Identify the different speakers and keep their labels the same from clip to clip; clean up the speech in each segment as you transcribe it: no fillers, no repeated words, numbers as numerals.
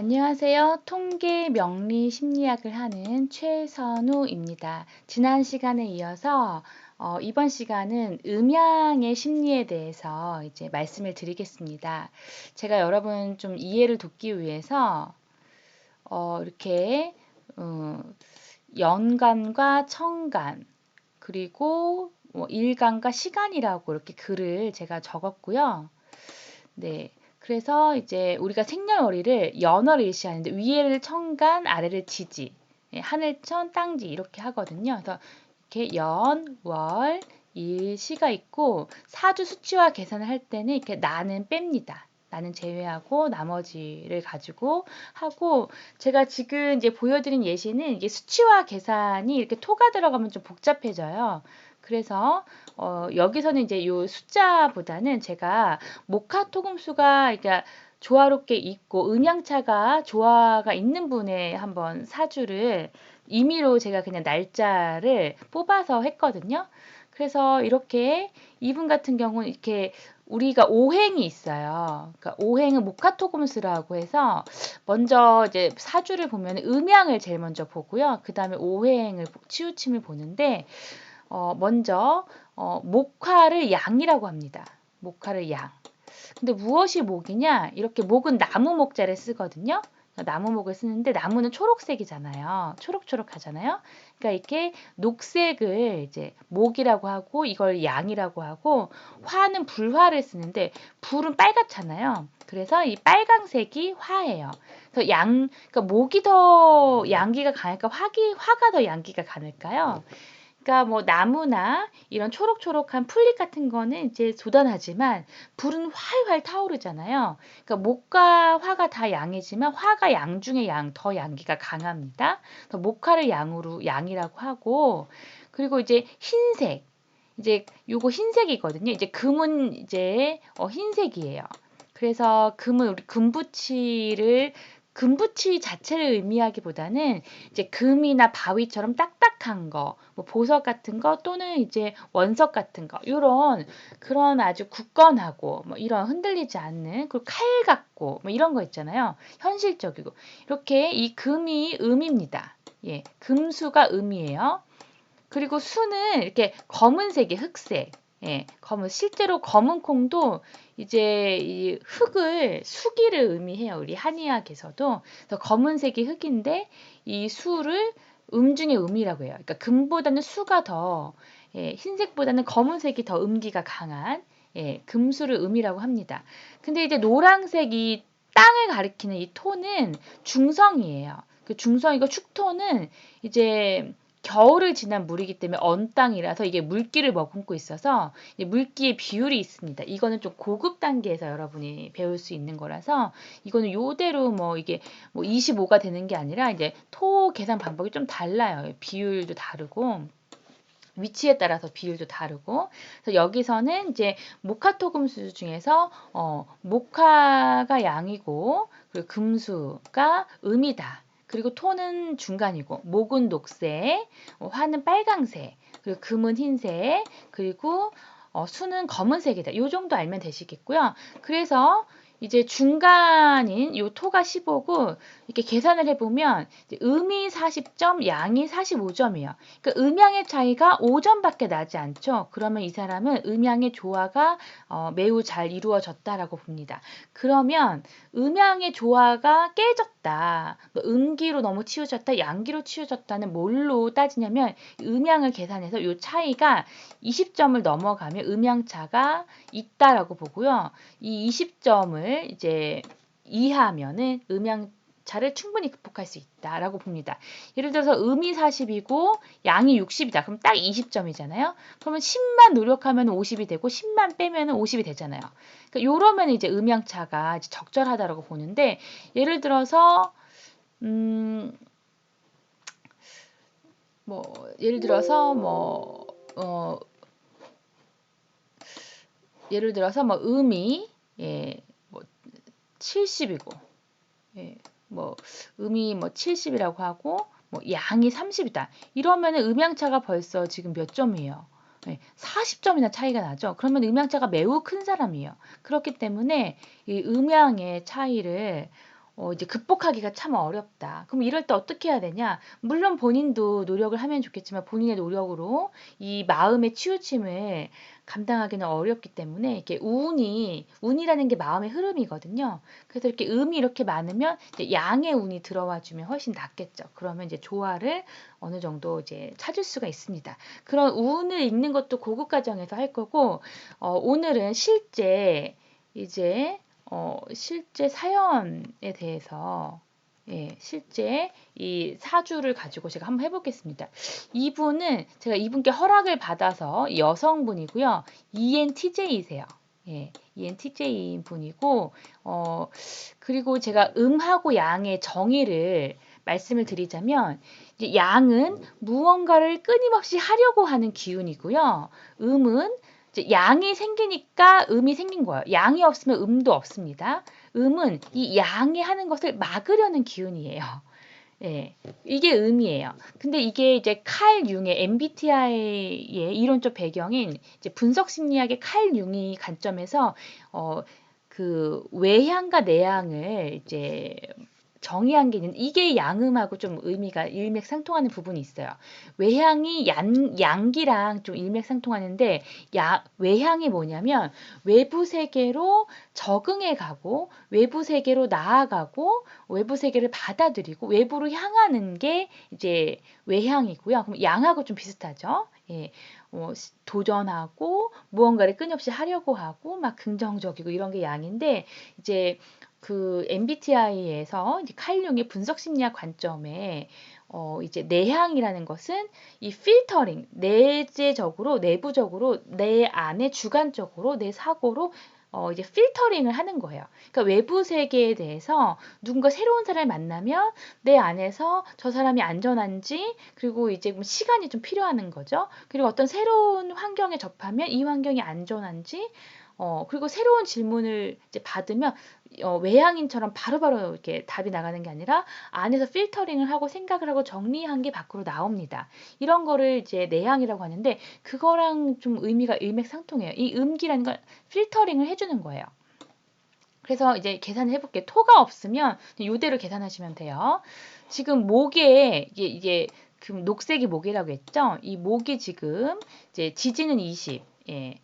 Speaker 1: 안녕하세요. 통계 명리 심리학을 하는 최선우입니다. 지난 시간에 이어서 이번 시간은 음양의 심리에 대해서 이제 말씀을 드리겠습니다. 제가 여러분 좀 이해를 돕기 위해서 이렇게 어, 연간과 청간 그리고 뭐 일간과 시간이라고 이렇게 글을 제가 적었고요. 네. 그래서 이제 우리가 생년월일을 연월 일시하는데 위에를 청간, 아래를 지지, 하늘천, 땅지 이렇게 하거든요. 그래서 이렇게 연, 월, 일, 시가 있고 사주 수치화 계산을 할 때는 이렇게 나는 뺍니다. 나는 제외하고 나머지를 가지고 하고 제가 지금 이제 보여드린 예시는 이게 수치화 계산이 이렇게 토가 들어가면 좀 복잡해져요. 그래서 여기서는 이제 요 숫자보다는 제가 목화토금수가 그러니까 조화롭게 있고 음양차가 조화가 있는 분의 한번 사주를 임의로 제가 그냥 날짜를 뽑아서 했거든요. 그래서 이렇게 이분 같은 경우는 이렇게 우리가 오행이 있어요. 그러니까 오행은 목화토금수라고 해서 먼저 이제 사주를 보면 음양을 제일 먼저 보고요. 그 다음에 오행을 치우침을 보는데 먼저 목화를 양이라고 합니다. 목화를 양. 근데 무엇이 목이냐? 이렇게 목은 나무 목자를 쓰거든요. 나무 목을 쓰는데 나무는 초록색이잖아요. 초록초록하잖아요. 그러니까 이렇게 녹색을 이제 목이라고 하고 이걸 양이라고 하고 화는 불화를 쓰는데 불은 빨갛잖아요. 그래서 이 빨강색이 화예요. 그래서 그러니까 목이 더 양기가 강할까? 화가 더 양기가 강할까요? 그러니까 뭐 나무나 이런 초록초록한 풀잎 같은 거는 이제 도단하지만 불은 활활 타오르잖아요. 그러니까 목과 화가 다 양이지만 화가 양 중에 더 양기가 강합니다. 그래서 목화를 양이라고 하고 그리고 이제 흰색 이제 요거 흰색이거든요. 이제 금은 이제 흰색이에요. 그래서 금은 우리 금붙이 자체를 의미하기보다는 이제 금이나 바위처럼 딱딱한 거, 뭐 보석 같은 거 또는 이제 원석 같은 거, 요런 그런 아주 굳건하고 뭐 이런 흔들리지 않는 그리고 칼 같고 뭐 이런 거 있잖아요. 현실적이고 이렇게 이 금이 음입니다. 예, 금수가 음이에요. 그리고 수는 이렇게 검은색이 흑색. 예, 실제로 검은 콩도 이제 이 수기를 의미해요. 우리 한의학에서도. 그래서 검은색이 흑인데 이 수를 중에 음이라고 해요. 그러니까 금보다는 수가 더, 흰색보다는 검은색이 더 음기가 강한, 금수를 음이라고 합니다. 근데 이제 노란색이 땅을 가리키는 이 토는 중성이에요. 그 중성이고 축토는 이제 겨울을 지난 물이기 때문에 언 땅이라서 이게 물기를 머금고 있어서 물기의 비율이 있습니다. 이거는 좀 고급 단계에서 여러분이 배울 수 있는 거라서 이거는 요대로 뭐 이게 뭐 25가 되는 게 아니라 이제 토 계산 방법이 좀 달라요. 비율도 다르고 위치에 따라서 비율도 다르고 그래서 여기서는 이제 목화토금수 중에서 목화가 양이고 그리고 금수가 음이다. 그리고 토는 중간이고 목은 녹색, 화는 빨강색, 그리고 금은 흰색, 그리고 수는 검은색이다. 요 정도 알면 되시겠고요. 그래서 이제 중간인 요 토가 15고 이렇게 계산을 해보면 음이 40점, 양이 45점이에요. 그러니까 음양의 차이가 5점밖에 나지 않죠. 그러면 이 사람은 음양의 조화가 매우 잘 이루어졌다라고 봅니다. 그러면 음양의 조화가 깨졌다. 뭐 음기로 너무 치우쳤다, 양기로 치우쳤다는 뭘로 따지냐면 음양을 계산해서 이 차이가 20점을 넘어가면 음양차가 있다라고 보고요. 이 20점을 이제 이하면은 음양차를 충분히 극복할 수 있다라고 봅니다. 예를 들어서 음이 40이고 양이 60이다. 그럼 딱 20점이잖아요. 그러면 10만 노력하면 50이 되고 10만 빼면 50이 되잖아요. 그러니까 요러면 이제 음양차가 이제 적절하다라고 보는데 예를 들어서 뭐 예를 들어서 뭐 음이 뭐 70이고 뭐 음이 뭐 70이라고 하고 뭐 양이 30이다. 이러면은 음양차가 벌써 지금 몇 점이에요? 40점이나 차이가 나죠. 그러면 음양차가 매우 큰 사람이에요. 그렇기 때문에 이 음양의 차이를 이제 극복하기가 참 어렵다. 그럼 이럴 때 어떻게 해야 되냐? 물론 본인도 노력을 하면 좋겠지만 본인의 노력으로 이 마음의 치우침을 감당하기는 어렵기 때문에 이렇게 운이라는 게 마음의 흐름이거든요. 그래서 이렇게 음이 이렇게 많으면 이제 양의 운이 들어와 주면 훨씬 낫겠죠. 그러면 이제 조화를 어느 정도 이제 찾을 수가 있습니다. 그런 운을 읽는 것도 고급 과정에서 할 거고, 오늘은 실제 사연에 대해서, 예, 실제 이 사주를 가지고 제가 한번 해보겠습니다. 이분은 제가 이분께 허락을 받아서 여성분이고요. ENTJ이세요. 예, ENTJ 분이고, 그리고 제가 음하고 양의 정의를 말씀을 드리자면, 이제 양은 무언가를 끊임없이 하려고 하는 기운이고요. 음은 이제 양이 생기니까 음이 생긴 거예요. 양이 없으면 음도 없습니다. 음은 이 양이 하는 것을 막으려는 기운이에요. 예, 이게 음이에요. 근데 이게 이제 칼 융의 MBTI의 이론적 배경인 이제 분석 심리학의 칼 융이 관점에서 그 외향과 내향을 이제 정의한 게 있는데 이게 양음하고 좀 의미가 일맥상통하는 부분이 있어요. 외향이 양기랑 좀 일맥상통하는데 외향이 뭐냐면 외부 세계로 적응해 가고 외부 세계로 나아가고 외부 세계를 받아들이고 외부로 향하는 게 이제 외향이고요. 그럼 양하고 좀 비슷하죠. 예. 도전하고 무언가를 끊임없이 하려고 하고 막 긍정적이고 이런 게 양인데 이제 그 MBTI에서 이제 칼 융의 분석 심리학 관점에 이제 내향이라는 것은 이 필터링, 내재적으로, 내부적으로, 내 안에 주관적으로, 내 사고로 이제 필터링을 하는 거예요. 그러니까 외부 세계에 대해서 누군가 새로운 사람을 만나면 내 안에서 저 사람이 안전한지, 그리고 이제 시간이 좀 필요한 거죠. 그리고 어떤 새로운 환경에 접하면 이 환경이 안전한지, 그리고 새로운 질문을 이제 받으면 외향인처럼 바로바로 이렇게 답이 나가는 게 아니라 안에서 필터링을 하고 생각을 하고 정리한 게 밖으로 나옵니다. 이런 거를 이제 내향이라고 하는데 그거랑 좀 의미가 일맥상통해요. 이 음기라는 건 필터링을 해주는 거예요. 그래서 이제 계산을 해볼게요. 토가 없으면 이대로 계산하시면 돼요. 지금 목에 이게 그 녹색이 목이라고 했죠? 이 목이 지금 이제 지지는 20, 예.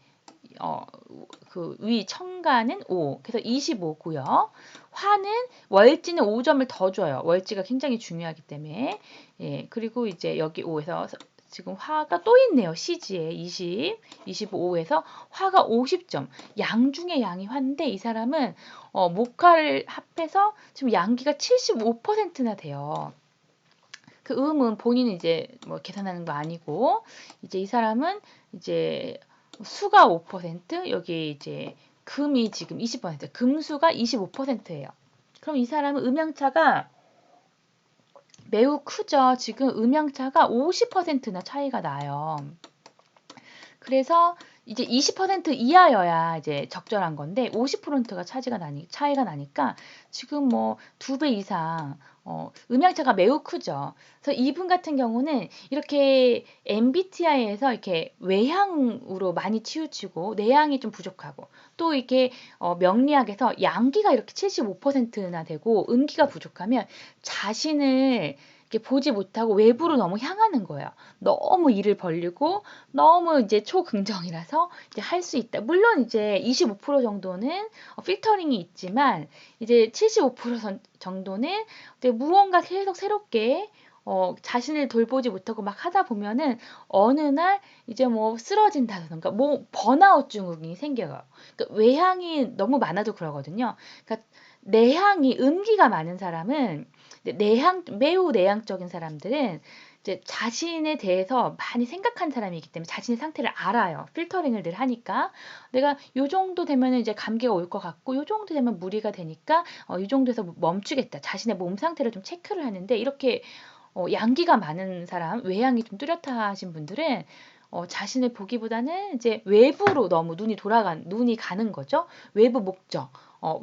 Speaker 1: 그 위 청가는 5. 그래서 25고요. 화는 월지는 5점을 더 줘요. 월지가 굉장히 중요하기 때문에. 예. 그리고 이제 여기 5에서 지금 화가 또 있네요. 시지에 20, 25에서 화가 50점. 양 중에 양이 화인데 이 사람은 목화를 합해서 지금 양기가 75%나 돼요. 그 음은 본인은 이제 뭐 계산하는 거 아니고 이제 이 사람은 이제 수가 5%, 여기 이제 금이 지금 20%, 금수가 25%예요. 그럼 이 사람은 음양차가 매우 크죠. 지금 음양차가 50%나 차이가 나요. 그래서 이제 20% 이하여야 이제 적절한 건데 50%가 차이가 나니까 지금 뭐 2배 이상 음양차가 매우 크죠. 그래서 이분 같은 경우는 이렇게 MBTI에서 이렇게 외향으로 많이 치우치고 내향이 좀 부족하고 또 이렇게 명리학에서 양기가 이렇게 75%나 되고 음기가 부족하면 자신을 이렇게 보지 못하고 외부로 너무 향하는 거예요. 너무 일을 벌리고 너무 이제 초긍정이라서 이제 할 수 있다. 물론 이제 25% 정도는 필터링이 있지만 이제 75% 정도는 이제 무언가 계속 새롭게 자신을 돌보지 못하고 막 하다 보면은 어느 날 이제 뭐 쓰러진다든가 뭐 번아웃 증후군이 생겨요. 그러니까 외향이 너무 많아도 그러거든요. 그러니까 내향이 음기가 많은 사람은 매우 내향적인 사람들은 이제 자신에 대해서 많이 생각한 사람이기 때문에 자신의 상태를 알아요. 필터링을 늘 하니까. 내가 요 정도 되면은 이제 감기가 올 것 같고, 요 정도 되면 무리가 되니까, 이 정도에서 멈추겠다. 자신의 몸 상태를 좀 체크를 하는데, 이렇게, 양기가 많은 사람, 외향이 좀 뚜렷하신 분들은, 자신을 보기보다는 이제 외부로 너무 눈이 가는 거죠. 외부 목적.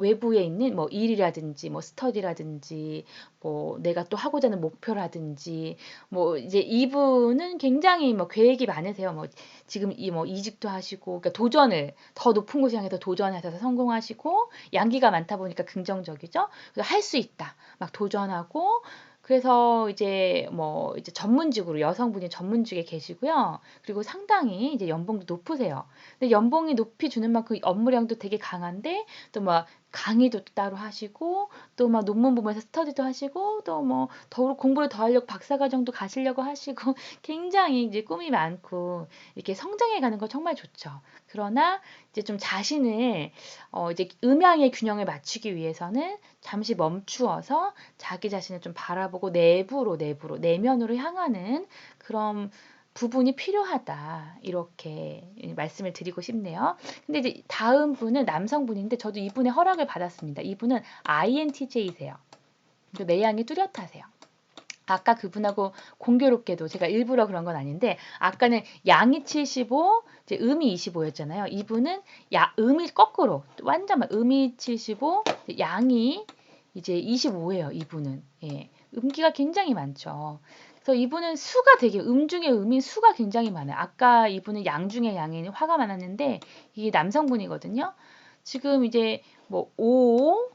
Speaker 1: 외부에 있는 뭐 일이라든지 뭐 스터디라든지 뭐 내가 또 하고자 하는 목표라든지 뭐 이제 이분은 굉장히 뭐 계획이 많으세요. 뭐 지금 이 뭐 이직도 하시고 그러니까 도전을 더 높은 곳을 향해서 도전하셔서 성공하시고 양기가 많다 보니까 긍정적이죠. 그래서 할 수 있다. 막 도전하고 그래서 이제 뭐 이제 전문직으로 여성분이 전문직에 계시고요. 그리고 상당히 이제 연봉도 높으세요. 근데 연봉이 높이 주는 만큼 업무량도 되게 강한데 또 막 강의도 따로 하시고 또 막 논문 보면서 스터디도 하시고 또 뭐 더 공부를 더 하려고 박사과정도 가시려고 하시고 굉장히 이제 꿈이 많고 이렇게 성장해 가는 거 정말 좋죠. 그러나 이제 좀 자신을 이제 음양의 균형을 맞추기 위해서는 잠시 멈추어서 자기 자신을 좀 바라보고 내부로 내면으로 향하는 그런 부분이 필요하다. 이렇게 말씀을 드리고 싶네요. 근데 이제 다음 분은 남성분인데 저도 이분의 허락을 받았습니다. 이분은 INTJ세요. 내향이 뚜렷하세요. 아까 그분하고 공교롭게도 제가 일부러 그런 건 아닌데 아까는 양이 75, 이제 음이 25였잖아요. 이분은 음이 거꾸로 완전 음이 75, 양이 이제 25예요. 이분은 예, 음기가 굉장히 많죠. 그래서 이분은 수가 되게 중에 음인 수가 굉장히 많아요. 아까 이분은 양 중에 양인 화가 많았는데 이게 남성분이거든요. 지금 이제 뭐 5,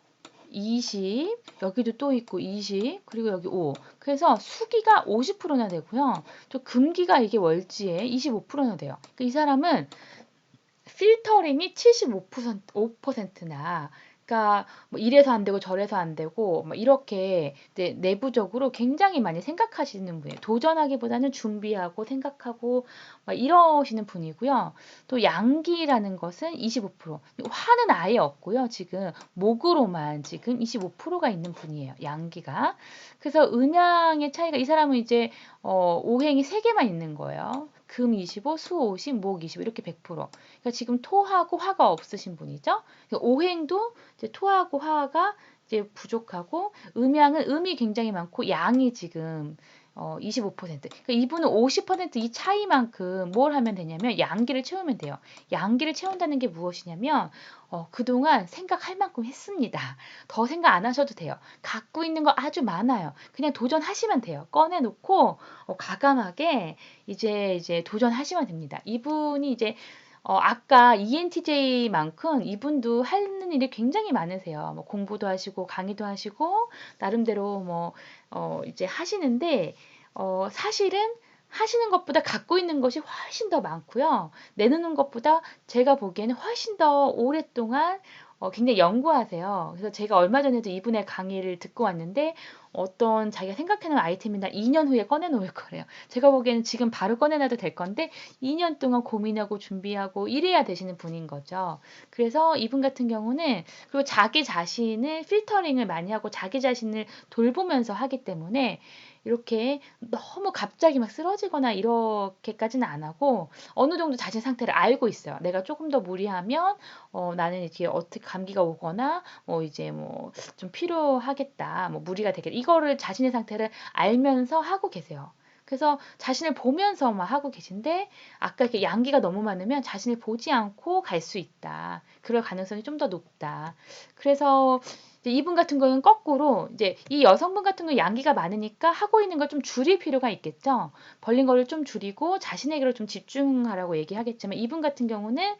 Speaker 1: 20, 여기도 또 있고 20, 그리고 여기 5. 그래서 수기가 50%나 되고요. 또 금기가 이게 월지에 25%나 돼요. 그러니까 이 사람은 필터링이 75%나 그러니까 뭐 이래서 안 되고 저래서 안 되고 뭐 이렇게 이제 내부적으로 굉장히 많이 생각하시는 분이에요. 도전하기보다는 준비하고 생각하고 막 이러시는 분이고요. 또 양기라는 것은 25%. 화는 아예 없고요. 지금 목으로만 지금 25%가 있는 분이에요. 양기가. 그래서 음양의 차이가 이 사람은 이제 오행이 3개만 있는 거예요. 금 25, 수 50, 목 25 이렇게 100%. 그러니까 지금 토하고 화가 없으신 분이죠. 그러니까 오행도 이제 토하고 화가 이제 부족하고 음양은 음이 굉장히 많고 양이 지금 25%. 그러니까 이분은 50%이 차이만큼 뭘 하면 되냐면 양기를 채우면 돼요. 양기를 채운다는 게 무엇이냐면 그동안 생각할 만큼 했습니다. 더 생각 안 하셔도 돼요. 갖고 있는 거 아주 많아요. 그냥 도전하시면 돼요. 꺼내놓고 과감하게 이제 도전하시면 됩니다. 이분이 이제 아까 ENTJ만큼 이분도 하는 일이 굉장히 많으세요. 뭐 공부도 하시고 강의도 하시고 나름대로 뭐 이제 하시는데 사실은 하시는 것보다 갖고 있는 것이 훨씬 더 많고요. 내놓는 것보다 제가 보기에는 훨씬 더 오랫동안 굉장히 연구하세요. 그래서 제가 얼마 전에도 이분의 강의를 듣고 왔는데 어떤 자기가 생각해놓은 아이템이나 2년 후에 꺼내놓을 거래요. 제가 보기에는 지금 바로 꺼내놔도 될 건데 2년 동안 고민하고 준비하고 이래야 되시는 분인 거죠. 그래서 이분 같은 경우는 그리고 자기 자신을 필터링을 많이 하고 자기 자신을 돌보면서 하기 때문에 이렇게 너무 갑자기 막 쓰러지거나 이렇게까지는 안 하고 어느 정도 자신 상태를 알고 있어요. 내가 조금 더 무리하면 나는 이제 어떻게 감기가 오거나 뭐 이제 뭐 좀 필요하겠다. 뭐 무리가 되겠다. 이거를 자신의 상태를 알면서 하고 계세요. 그래서 자신을 보면서 막 하고 계신데 아까 이렇게 양기가 너무 많으면 자신을 보지 않고 갈 수 있다. 그럴 가능성이 좀 더 높다. 그래서 이제 이분 같은 경우는 거꾸로 이제 이 여성분 같은 경우 양기가 많으니까 하고 있는 걸 좀 줄일 필요가 있겠죠. 벌린 거를 좀 줄이고 자신에게로 좀 집중하라고 얘기하겠지만 이분 같은 경우는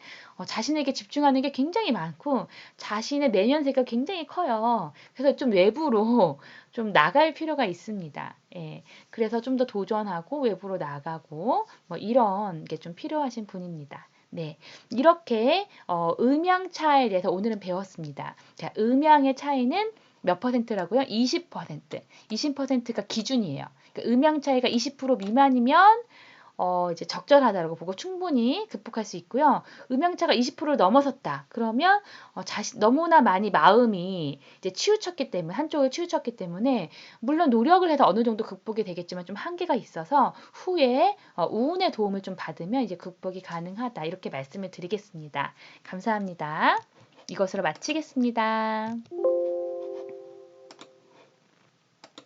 Speaker 1: 자신에게 집중하는 게 굉장히 많고 자신의 내면세가 굉장히 커요. 그래서 좀 외부로 좀 나갈 필요가 있습니다. 예. 그래서 좀 더 도전하고 외부로 나가고 뭐 이런 게 좀 필요하신 분입니다. 네. 이렇게 음양 차에 대해서 오늘은 배웠습니다. 자, 음양의 차이는 몇 퍼센트라고요? 20%. 20%가 기준이에요. 그러니까 음양 차이가 20% 미만이면 이제 적절하다라고 보고 충분히 극복할 수 있고요. 음양차가 20%를 넘어섰다. 그러면 너무나 많이 마음이 이제 치우쳤기 때문에 한쪽을 치우쳤기 때문에 물론 노력을 해서 어느 정도 극복이 되겠지만 좀 한계가 있어서 후에 우운의 도움을 좀 받으면 이제 극복이 가능하다. 이렇게 말씀을 드리겠습니다. 감사합니다. 이것으로 마치겠습니다.